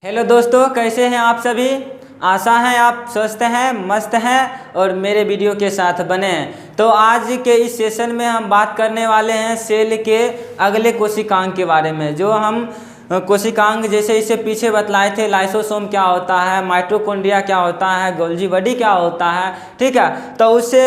Hello दोस्तों, कैसे हैं आप सभी। आशा है आप स्वस्थ हैं, मस्त हैं और मेरे वीडियो के साथ बने हैं। तो आज के इस सेशन में हम बात करने वाले हैं सेल के अगले कोशिकांग के बारे में। जो हम कोशिकांग जैसे इससे पीछे बतलाए थे, लाइसोसोम क्या होता है, माइटोकॉन्ड्रिया क्या होता है, गोल्जी बॉडी क्या होता है, ठीक है। तो उससे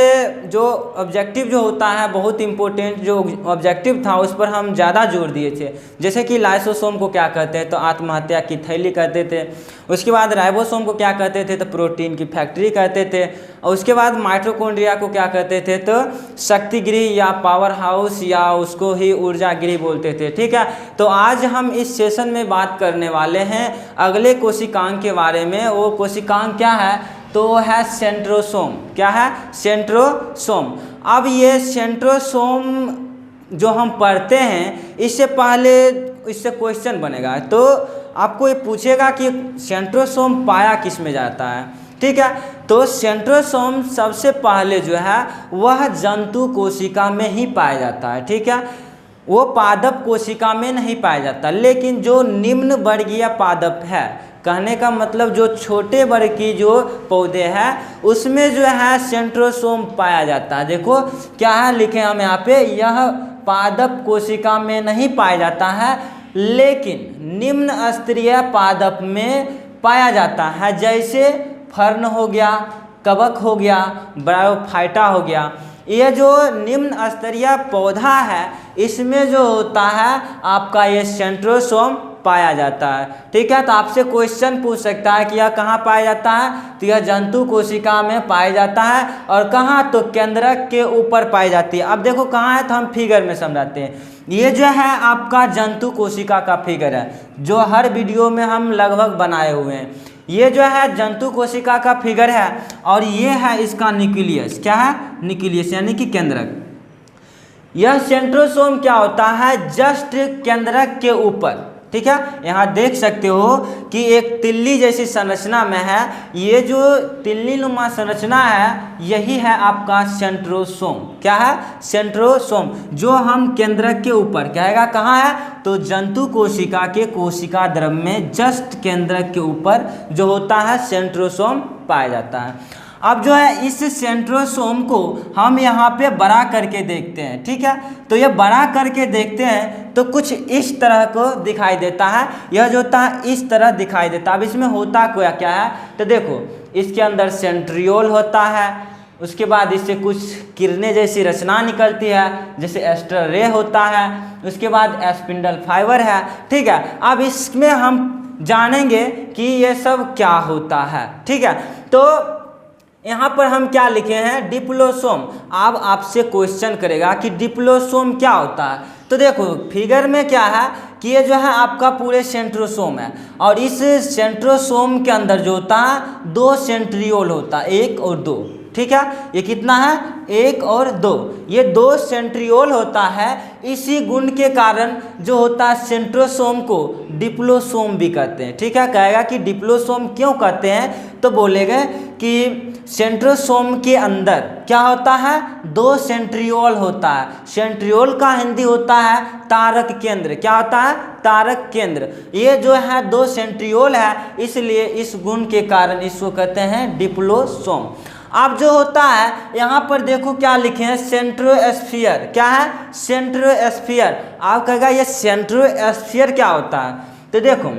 जो ऑब्जेक्टिव जो होता है, बहुत इंपॉर्टेंट जो ऑब्जेक्टिव था उस पर हम ज़्यादा जोर दिए थे। जैसे कि लाइसोसोम को क्या कहते हैं, तो आत्महत्या की थैली कहते थे। उसके बाद राइबोसोम को क्या कहते थे, तो प्रोटीन की फैक्ट्री कहते थे। और उसके बाद माइटोकॉन्ड्रिया को क्या कहते थे, तो शक्ति गृह या पावर हाउस या उसको ही ऊर्जा गृह बोलते थे, ठीक है। तो आज हम इस सेशन में बात करने वाले हैं अगले कोशिकांग के बारे में। वो कोशिकांग क्या है, तो वो है सेंट्रोसोम। क्या है, सेंट्रोसोम। अब ये सेंट्रोसोम जो हम पढ़ते हैं, इससे पहले इससे क्वेश्चन बनेगा, तो आपको ये पूछेगा कि सेंट्रोसोम पाया किस में जाता है, ठीक है। तो सेंट्रोसोम सबसे पहले जो है वह जंतु कोशिका में ही पाया जाता है, ठीक है। वो पादप कोशिका में नहीं पाया जाता, लेकिन जो निम्न वर्गीय पादप है, कहने का मतलब जो छोटे वर्ग की जो पौधे हैं उसमें जो है सेंट्रोसोम पाया जाता है। देखो क्या है लिखे हम यहाँ पे, यह पादप कोशिका में नहीं पाया जाता है, लेकिन निम्न स्तरीय पादप में पाया जाता है। जैसे फर्न हो गया, कवक हो गया, ब्रायोफाइटा हो गया। ये जो निम्न स्तरीय पौधा है, इसमें जो होता है आपका ये सेंट्रोसोम पाया जाता है, ठीक है। तो आपसे क्वेश्चन पूछ सकता है कि यह कहाँ पाया जाता है, तो यह जंतु कोशिका में पाया जाता है। और कहाँ, तो केंद्रक के ऊपर पाई जाती है। अब देखो कहाँ है, तो हम फिगर में समझाते हैं। ये जो है आपका जंतु कोशिका का फिगर है, जो हर वीडियो में हम लगभग बनाए हुए हैं। ये जो है जंतु कोशिका का फिगर है, और ये है इसका न्यूक्लियस। क्या है, न्यूक्लियस यानी कि केंद्रक। यह सेंट्रोसोम क्या होता है, जस्ट केंद्रक के ऊपर, ठीक है। यहाँ देख सकते हो कि एक तिल्ली जैसी संरचना में है। ये जो तिल्ली नुमा संरचना है, यही है आपका सेंट्रोसोम। क्या है, सेंट्रोसोम। जो हम केंद्रक के ऊपर कहेगा कहाँ है, तो जंतु कोशिका के कोशिका द्रव में जस्ट केंद्रक के ऊपर जो होता है सेंट्रोसोम पाया जाता है। अब जो है इस सेंट्रोसोम को हम यहाँ पे बड़ा करके देखते हैं, ठीक है। तो ये बड़ा करके देखते हैं तो कुछ इस तरह को दिखाई देता है। यह जो होता है इस तरह दिखाई देता है। अब इसमें होता क्या है, तो देखो इसके अंदर सेंट्रियोल होता है। उसके बाद इससे कुछ किरणें जैसी रचना निकलती है, जैसे एस्टर रे होता है। उसके बाद स्पिंडल फाइबर है, ठीक है। अब इसमें हम जानेंगे कि ये सब क्या होता है, ठीक है। तो यहाँ पर हम क्या लिखे हैं, डिप्लोसोम। अब आपसे क्वेश्चन करेगा कि डिप्लोसोम क्या होता है। तो देखो फिगर में क्या है कि ये जो है आपका पूरे सेंट्रोसोम है, और इस सेंट्रोसोम के अंदर जो होता है 2 सेंट्रियोल होता है, 1 और 2, ठीक है। ये कितना है, 1 और 2। ये 2 सेंट्रियोल होता है। इसी गुण के कारण जो होता है सेंट्रोसोम को डिप्लोसोम भी कहते हैं, ठीक है। कहेगा कि डिप्लोसोम क्यों कहते हैं, तो बोलेंगे कि सेंट्रोसोम के अंदर क्या होता है, 2 सेंट्रियोल होता है। सेंट्रियोल का हिंदी होता है तारक केंद्र। क्या होता है, तारक केंद्र। ये जो है 2 सेंट्रियोल है, इसलिए इस गुण के कारण इसको कहते हैं डिप्लोसोम। अब जो होता है यहाँ पर देखो क्या लिखे हैं, सेंट्रोस्फीयर। क्या है, सेंट्रोस्फीयर। आप कहेगा ये सेंट्रोस्फीयर क्या होता है, तो देखो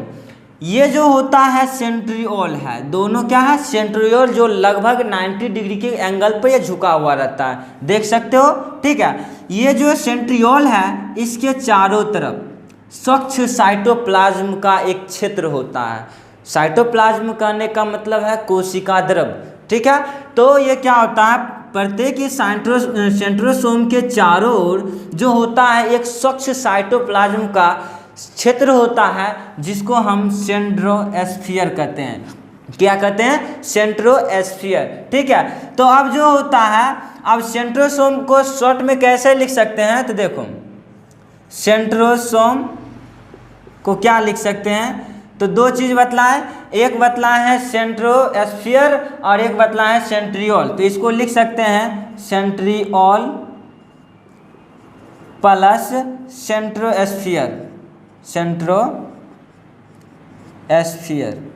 ये जो होता है सेंट्रियोल है, दोनों क्या है, सेंट्रियोल जो लगभग 90 डिग्री के एंगल पर ये झुका हुआ रहता है, देख सकते हो, ठीक है। ये जो सेंट्रियोल है इसके चारों तरफ स्वच्छ साइटोप्लाज्म का एक क्षेत्र होता है। साइटोप्लाज्म कहने का मतलब है कोशिका द्रव, ठीक है। तो ये क्या होता है, प्रत्येक सेंट्रोसोम के चारों ओर जो होता है एक स्वच्छ साइटोप्लाज्म का क्षेत्र होता है, जिसको हम सेंट्रोस्फीयर कहते हैं। क्या कहते हैं, सेंट्रोस्फीयर, ठीक है। तो अब जो होता है, अब सेंट्रोसोम को शॉर्ट में कैसे लिख सकते हैं, तो देखो सेंट्रोसोम को क्या लिख सकते हैं, तो 2 चीज़ बतलाएं। एक बतलाएं है सेंट्रोस्फीयर और एक बतलाएं है सेंट्रियोल। तो इसको लिख सकते हैं सेंट्रियोल प्लस सेंट्रोस्फीयर, एस्फीयर।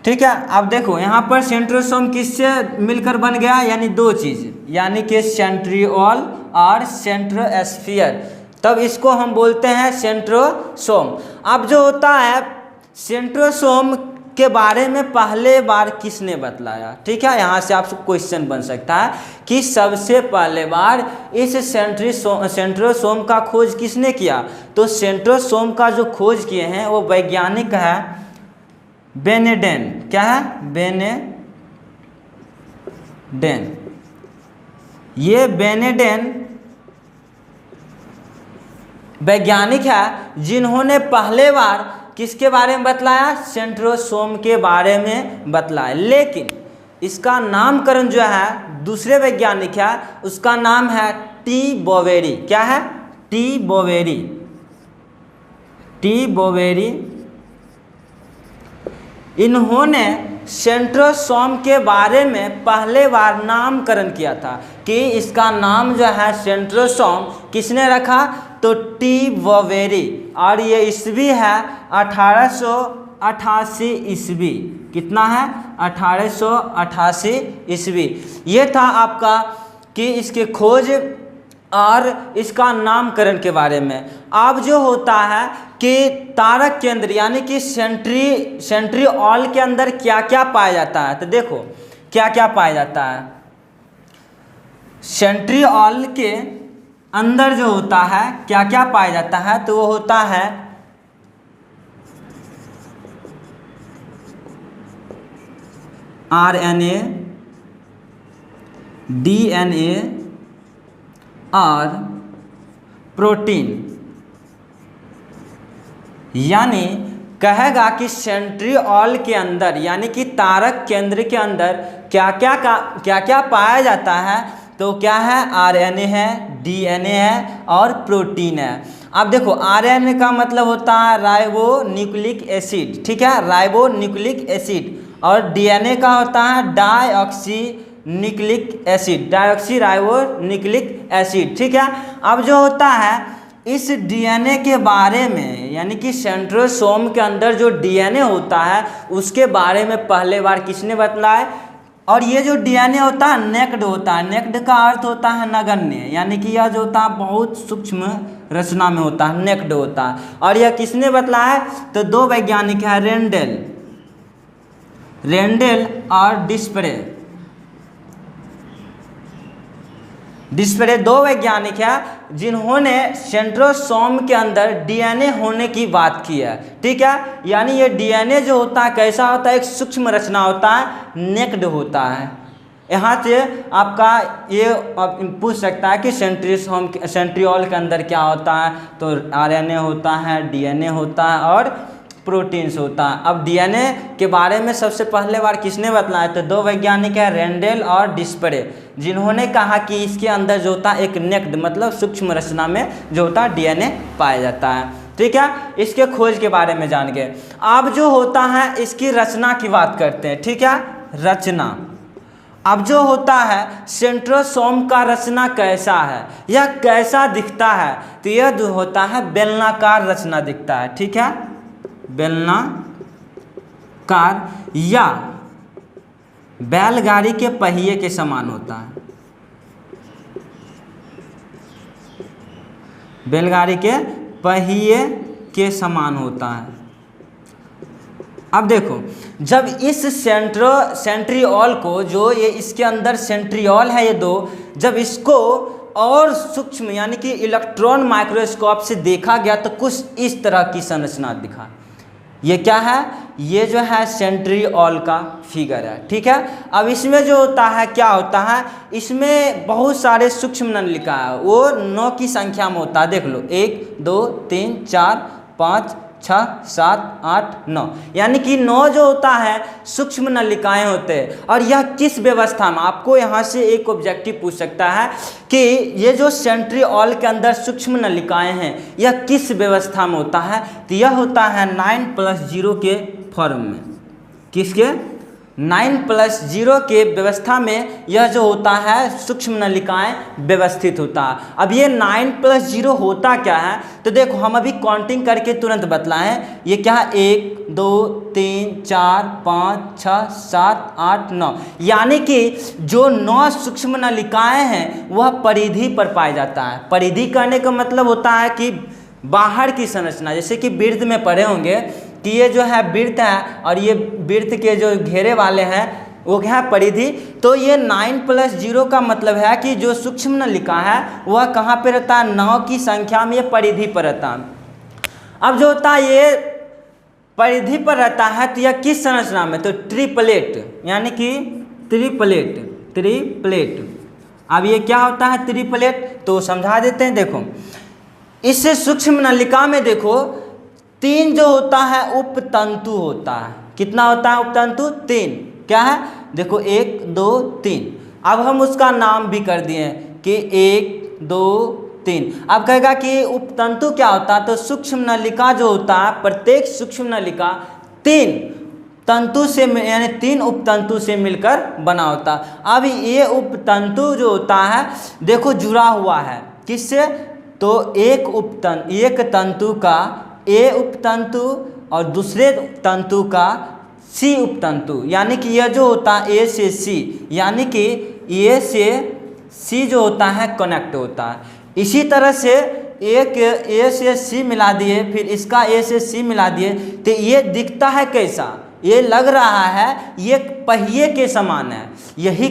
ठीक है, अब देखो यहाँ पर सेंट्रोसोम किससे मिलकर बन गया, यानी दो चीज़, यानी कि सेंट्रियोल और सेंट्रोस्फीयर, तब इसको हम बोलते हैं सेंट्रोसोम। अब जो होता है सेंट्रोसोम के बारे में पहले बार किसने बतलाया, ठीक है, यहाँ से आपसे क्वेश्चन बन सकता है कि सबसे पहले बार इस सेंट्रोसोम का खोज किसने किया। तो सेंट्रोसोम का जो खोज किए हैं वो वैज्ञानिक है बेनेडेन। क्या है, बेनेडेन। ये बेनेडेन वैज्ञानिक है जिन्होंने पहले बार किसके बारे में बतलाया, सेंट्रोसोम के बारे में बतलाया। लेकिन इसका नामकरण जो है दूसरे वैज्ञानिक है, उसका नाम है टी बोवेरी। क्या है, टी बोवेरी। टी बोवेरी इन्होंने सेंट्रोसोम के बारे में पहले बार नामकरण किया था कि इसका नाम जो है सेंट्रोसोम किसने रखा, तो टी बोवेरी। और ये ईस्वी है 1888 ईस्वी। कितना है, 1888 ईस्वी। ये था आपका कि इसके खोज और इसका नामकरण के बारे में। अब जो होता है कि तारक केंद्र यानी कि सेंट्रियोल के अंदर क्या क्या पाया जाता है, तो देखो क्या क्या पाया जाता है। सेंट्रियोल के अंदर जो होता है क्या क्या पाया जाता है, तो वो होता है RNA, DNA और प्रोटीन। यानी कहेगा कि सेंट्रियोल के अंदर यानी कि तारक केंद्र के अंदर क्या क्या पाया जाता है, तो क्या है, RNA है, DNA है और प्रोटीन है। अब देखो RNA का मतलब होता है राइबो न्यूक्लिक एसिड, ठीक है, राइबो न्यूक्लिक एसिड। और DNA का होता है deoxynucleic acid, diauxie ribo nucleic acid, ठीक है। अब जो होता है इस DNA के बारे में यानी कि सेंट्रोसोम के अंदर जो DNA होता है उसके बारे में पहले बार किसने बतलाया। और ये जो DNA होता है नेक्ड होता है, नेक्ड का अर्थ होता है नगण्य, यानी कि यह जो होता है बहुत सूक्ष्म रचना में होता है, नेक्ड होता है। और यह किसने बतलाया, तो दो वैज्ञानिक हैं, रेंडेल और डिस्परे दो वैज्ञानिक हैं जिन्होंने सेंट्रोसोम के अंदर DNA होने की बात की है, ठीक है। यानी ये DNA जो होता है कैसा होता है, एक सूक्ष्म रचना होता है, नेक्ड होता है। यहाँ से आपका ये पूछ सकता है कि सेंट्रियोल के अंदर क्या होता है, तो RNA होता है, DNA होता है और प्रोटीन्स होता है। अब DNA के बारे में सबसे पहले बार किसने बतलाया, तो दो वैज्ञानिक हैं, रेंडेल और डिस्परे, जिन्होंने कहा कि इसके अंदर जो होता है एक नेक्ड मतलब सूक्ष्म रचना में जो होता है DNA पाया जाता है, ठीक है। इसके खोज के बारे में जान गए। अब जो होता है इसकी रचना की बात करते हैं, ठीक है, रचना। अब जो होता है सेंट्रोसोम का रचना कैसा है, यह कैसा दिखता है, तो यह जो होता है बेलनाकार रचना दिखता है, ठीक है, बेलनाकार या बैलगाड़ी के पहिए के समान होता है, बैलगाड़ी के पहिए के समान होता है। अब देखो जब इस सेंट्रियोल को जो ये इसके अंदर सेंट्रियोल है ये दो, जब इसको और सूक्ष्म यानी कि इलेक्ट्रॉन माइक्रोस्कोप से देखा गया तो कुछ इस तरह की संरचना दिखा। ये क्या है, ये जो है सेंट्रियोल का फिगर है, ठीक है। अब इसमें जो होता है क्या होता है, इसमें बहुत सारे सूक्ष्म नलिका है, वो 9 की संख्या में होता है। देख लो 1 2 3 4 5 6 7 8 9, यानी कि 9 जो होता है सूक्ष्म नलिकाएं होते हैं। और यह किस व्यवस्था में, आपको यहाँ से एक ऑब्जेक्टिव पूछ सकता है कि ये जो सेंट्रियोल के अंदर सूक्ष्म नलिकाएं हैं यह किस व्यवस्था में होता है, तो यह होता है 9+0 के फॉर्म में। किसके, 9+0 के व्यवस्था में यह जो होता है सूक्ष्म नलिकाएं व्यवस्थित होता है। अब ये 9+0 होता क्या है, तो देखो हम अभी काउंटिंग करके तुरंत बतलाएं। ये क्या है, 1 2 3 4 5 6 7 8 9, यानी कि जो 9 सूक्ष्म नलिकाएं हैं वह परिधि पर पाया जाता है। परिधि करने का मतलब होता है कि बाहर की संरचना, जैसे कि वृत्त में पढ़े होंगे कि ये जो है वृत्त है और ये वृत्त के जो घेरे वाले हैं वो क्या है, परिधि। तो ये 9+0 का मतलब है कि जो सूक्ष्म नलिका है वह कहाँ पे रहता है, 9 की संख्या में ये परिधि पर रहता है। अब जो होता है ये परिधि पर रहता है तो यह किस संरचना में, तो ट्रिपलेट, यानी कि ट्रिपलेट। अब ये क्या होता है ट्रिपलेट, तो समझा देते हैं। देखो इससे सूक्ष्म नलिका में देखो 3 जो होता है उपतंतु होता है। कितना होता है उपतंतु, 3। क्या है, देखो 1 2 3। अब हम उसका नाम भी कर दिए कि 1 2 3। अब कहेगा कि उपतंतु क्या होता है, तो सूक्ष्म नलिका जो होता है, प्रत्येक सूक्ष्म नलिका 3 तंतु से यानी 3 उपतंतु से मिलकर बना होता है। अब ये उपतंतु जो होता है देखो जुड़ा हुआ है किससे, तो एक तंतु का ए उपतंतु और दूसरे तंतु का सी उपतंतु, यानी कि यह जो होता है ए से सी, यानी कि ए से सी जो होता है कनेक्ट होता है। इसी तरह से एक ए से सी मिला दिए, फिर इसका ए से सी मिला दिए, तो ये दिखता है कैसा, ये लग रहा है ये पहिए के समान है। यही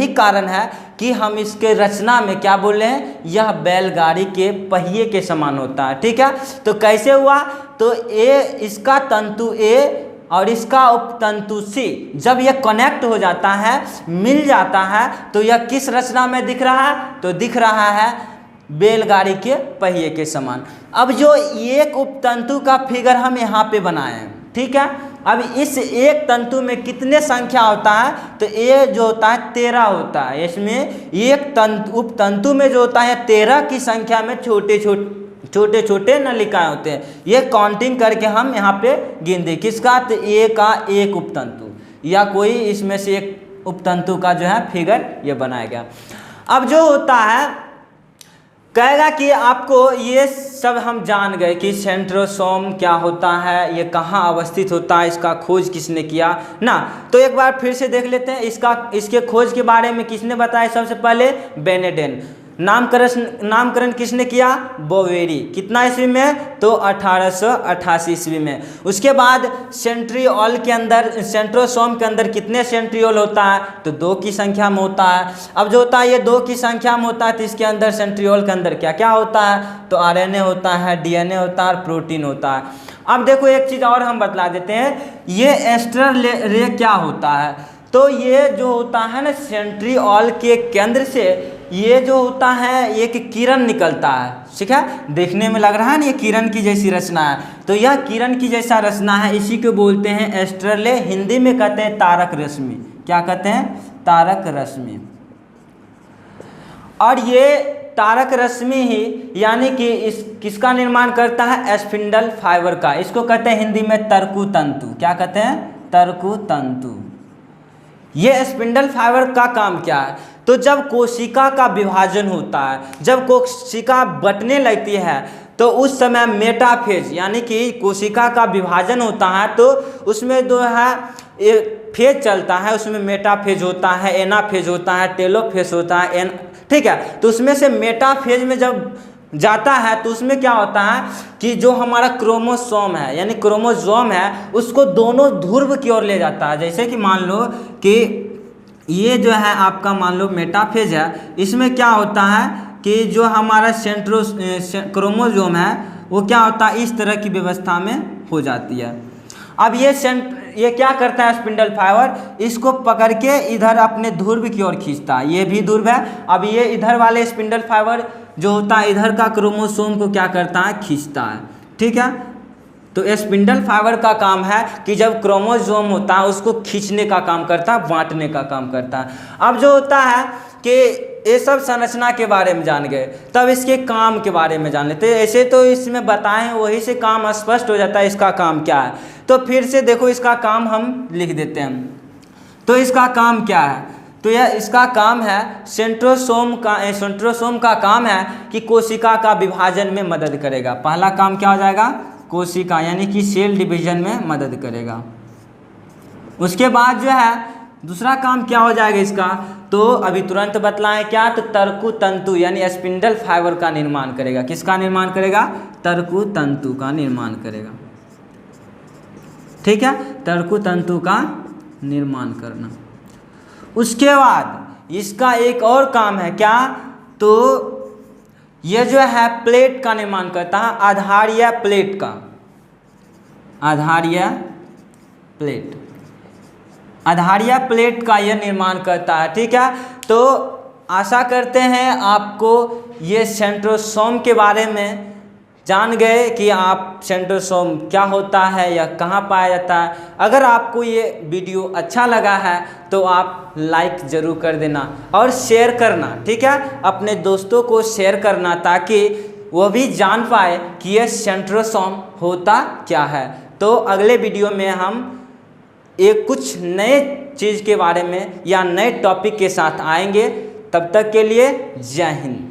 कारण है कि हम इसके रचना में क्या बोले हैं, यह बैलगाड़ी के पहिए के समान होता है। ठीक है, तो कैसे हुआ, तो ए इसका तंतु ए और इसका उपतंतु सी जब यह कनेक्ट हो जाता है, मिल जाता है, तो यह किस रचना में दिख रहा है, तो दिख रहा है बैलगाड़ी के पहिए के समान। अब जो एक उपतंतु का फिगर हम यहाँ पे बनाए हैं, ठीक है। अब इस एक तंतु में कितने संख्या होता है, तो ये जो होता है 13 होता है। इसमें एक उपतंतु में जो होता है 13 की संख्या में छोटे छोटे नलिकाएं होते हैं। ये काउंटिंग करके हम यहाँ पे गिन दें किसका, तो ए का एक उपतंतु या कोई इसमें से एक उपतंतु का जो है फिगर ये बनाया गया। अब जो होता है कहेगा कि आपको ये सब हम जान गए कि सेंट्रोसोम क्या होता है, ये कहाँ अवस्थित होता है, इसका खोज किसने किया ना। तो एक बार फिर से देख लेते हैं इसके खोज के बारे में किसने बताया, सबसे पहले बेनेडेन। नामकरण किसने किया, बोवेरी। कितना ईस्वी में, तो 1888 ईस्वी में। उसके बाद सेंट्रियोल के अंदर, सेंट्रोसोम के अंदर कितने सेंट्रियोल होता है, तो 2 की संख्या में होता है। अब जो होता है ये 2 की संख्या में होता है, तो इसके अंदर सेंट्रियोल के अंदर क्या क्या होता है, तो आरएनए होता है, डीएनए होता है और प्रोटीन होता है। अब देखो एक चीज़ और हम बतला देते हैं, ये एस्टर रे क्या होता है, तो ये जो होता है ना सेंट्रियोल के केंद्र से ये जो होता है एक किरण निकलता है, ठीक है। देखने में लग रहा है ना ये किरण की जैसी रचना है, तो यह किरण की जैसा रचना है, इसी को बोलते हैं एस्ट्रले। हिंदी में कहते हैं तारक रश्मि। क्या कहते हैं, तारक रश्मि। और ये तारक रश्मि ही यानी कि इस किसका निर्माण करता है, स्पिंडल फाइबर का। इसको कहते हैं हिंदी में तरकु तंतु। क्या कहते हैं, तरकु तंतु। ये स्पिंडल फाइबर का काम क्या है, तो जब कोशिका का विभाजन होता है, जब कोशिका बंटने लगती है, तो उस समय मेटाफेज यानी कि कोशिका का विभाजन होता है, तो उसमें जो है फेज चलता है, उसमें मेटाफेज होता है, एनाफेज होता है, टेलोफेज होता है, ठीक है। तो उसमें से मेटाफेज में जब जाता है तो उसमें क्या होता है कि जो हमारा क्रोमोसोम है यानी क्रोमोसोम है उसको दोनों ध्रुव की ओर ले जाता है। जैसे कि मान लो कि ये जो है आपका मान लो मेटाफेज है, इसमें क्या होता है कि जो हमारा क्रोमोसोम है वो क्या होता है इस तरह की व्यवस्था में हो जाती है। अब ये क्या करता है स्पिंडल फाइबर, इसको पकड़ के इधर अपने ध्रुव की ओर खींचता है। ये भी ध्रुव है। अब ये इधर वाले स्पिंडल फाइबर जो होता है इधर का क्रोमोसोम को क्या करता है, खींचता है, ठीक है। तो स्पिंडल फाइबर का काम है कि जब क्रोमोसोम होता है उसको खींचने का काम करता है, बांटने का काम करता है। अब जो होता है कि ये सब संरचना के बारे में जान गए, तब इसके काम के बारे में जान लेते। ऐसे तो इसमें बताएं वही से काम स्पष्ट हो जाता है इसका काम क्या है। तो फिर से देखो इसका काम हम लिख देते हैं। तो इसका काम क्या है? तो यह इसका काम है सेंट्रोसोम का काम है कि कोशिका का विभाजन में मदद करेगा। पहला काम क्या हो जाएगा? कोशिका यानी कि सेल डिवीजन में मदद करेगा। उसके बाद जो है दूसरा काम क्या हो जाएगा इसका? तो अभी तुरंत बतलाएं क्या? तो तर्कु तंतु यानी स्पिंडल फाइबर का निर्माण करेगा। किसका निर्माण करेगा? तर्कु तंतु का निर्माण करेगा। ठीक है, तर्कु तंतु का निर्माण करना। उसके बाद इसका एक और काम है क्या? तो यह जो है प्लेट का निर्माण करता है, आधारीय प्लेट का, आधारीय प्लेट का यह निर्माण करता है। ठीक है, तो आशा करते हैं आपको ये सेंट्रोसोम के बारे में जान गए कि आप सेंट्रोसोम क्या होता है या कहाँ पाया जाता है। अगर आपको ये वीडियो अच्छा लगा है तो आप लाइक ज़रूर कर देना और शेयर करना। ठीक है, अपने दोस्तों को शेयर करना ताकि वो भी जान पाए कि ये सेंट्रोसोम होता क्या है। तो अगले वीडियो में हम एक कुछ नए चीज़ के बारे में या नए टॉपिक के साथ आएंगे। तब तक के लिए जय हिंद।